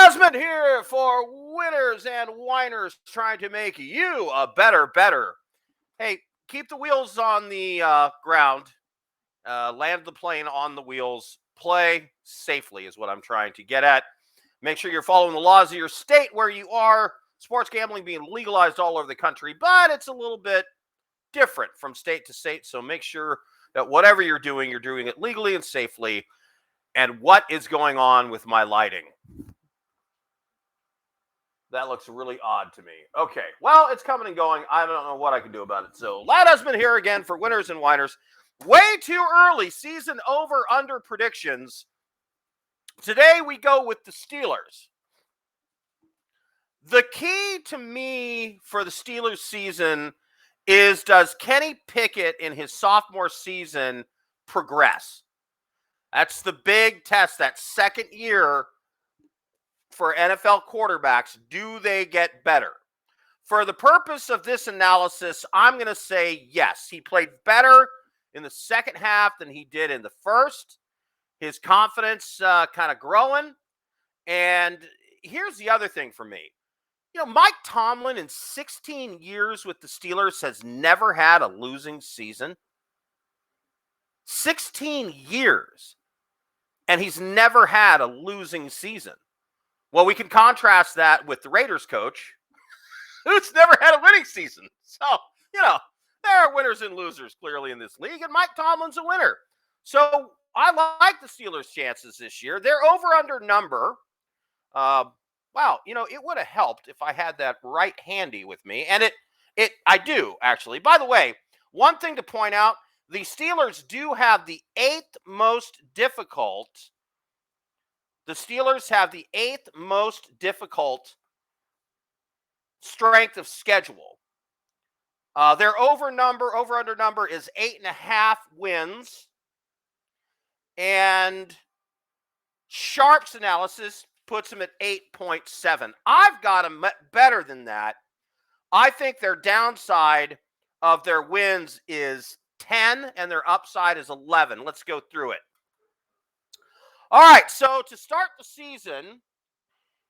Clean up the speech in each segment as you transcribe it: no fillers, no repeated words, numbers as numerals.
Esmond here for Winners and Whiners, trying to make you a better. Hey, keep the wheels on the ground. Land the plane on the wheels. Play safely is what I'm trying to get at. Make sure you're following the laws of your state where you are. Sports gambling being legalized all over the country, but it's a little bit different from state to state. So make sure that whatever you're doing it legally and safely. And what is going on with my lighting? That looks really odd to me. Okay, well, it's coming and going. I don't know what I can do about it. So, Loud Husband here again for Winners and Whiners. Way too early season over-under predictions. Today we go with the Steelers. The key to me for the Steelers season is, does Kenny Pickett in his sophomore season progress? That's the big test, that second year for NFL quarterbacks. Do they get better? For the purpose of this analysis, I'm going to say yes. He played better in the second half than he did in the first. His confidence kind of growing. And here's the other thing for me. You know, Mike Tomlin in 16 years with the Steelers has never had a losing season. 16 years. And he's never had a losing season. Well, we can contrast that with the Raiders coach, who's never had a winning season. So, you know, there are winners and losers clearly in this league, and Mike Tomlin's a winner. So I like the Steelers' chances this year. They're over-under number. Wow, you know, it would have helped if I had that right handy with me, and I do, actually. By the way, one thing to point out, the Steelers do have the eighth most difficult strength of schedule. Their over-under number is 8.5 wins. And Sharp's analysis puts them at 8.7. I've got them better than that. I think their downside of their wins is 10 and their upside is 11. Let's go through it. All right, so to start the season,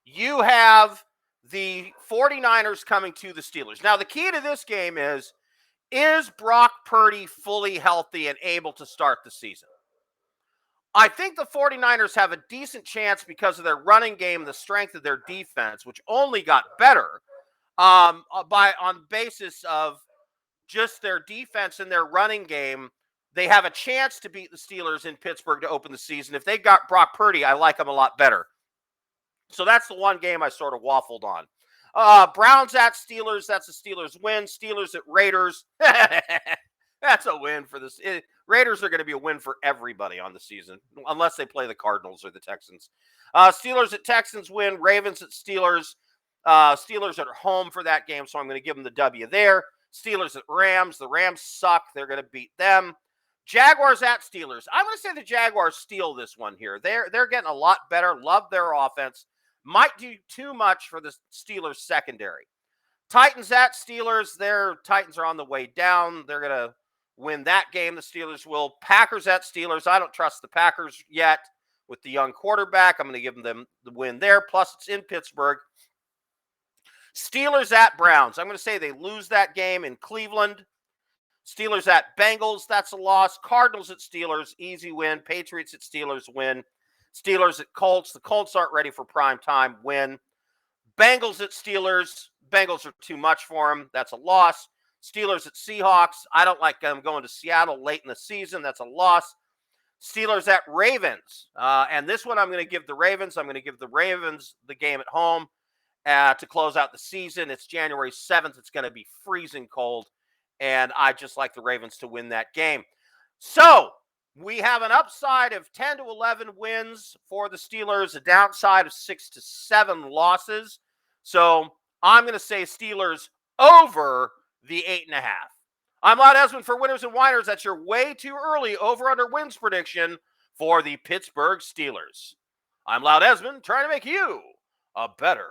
you have the 49ers coming to the Steelers. Now, the key to this game is Brock Purdy fully healthy and able to start the season? I think the 49ers have a decent chance because of their running game, the strength of their defense, which only got better on basis of just their defense and their running game. They have a chance to beat the Steelers in Pittsburgh to open the season. If they got Brock Purdy, I like them a lot better. So that's the one game I sort of waffled on. Browns at Steelers, that's a Steelers win. Steelers at Raiders, that's a win for this. Raiders are going to be a win for everybody on the season, unless they play the Cardinals or the Texans. Steelers at Texans win. Ravens at Steelers. Steelers are home for that game, so I'm going to give them the W there. Steelers at Rams. The Rams suck. They're going to beat them. Jaguars at Steelers. I'm going to say the Jaguars steal this one here. They're getting a lot better. Love their offense. Might do too much for the Steelers secondary. Titans at Steelers. Their Titans are on the way down. They're going to win that game. The Steelers will. Packers at Steelers. I don't trust the Packers yet with the young quarterback. I'm going to give them the win there. Plus, it's in Pittsburgh. Steelers at Browns. I'm going to say they lose that game in Cleveland. Steelers at Bengals, that's a loss. Cardinals at Steelers, easy win. Patriots at Steelers, win. Steelers at Colts, the Colts aren't ready for prime time, win. Bengals at Steelers, Bengals are too much for them, that's a loss. Steelers at Seahawks, I don't like them going to Seattle late in the season, that's a loss. Steelers at Ravens, and this one I'm going to give the Ravens. I'm going to give the Ravens the game at home to close out the season. It's January 7th, it's going to be freezing cold. And I just like the Ravens to win that game. So we have an upside of 10 to 11 wins for the Steelers, a downside of 6 to 7 losses. So I'm going to say Steelers over the 8.5. I'm Loud Esmond for Winners and Whiners. That's your way too early over-under wins prediction for the Pittsburgh Steelers. I'm Loud Esmond, trying to make you a better.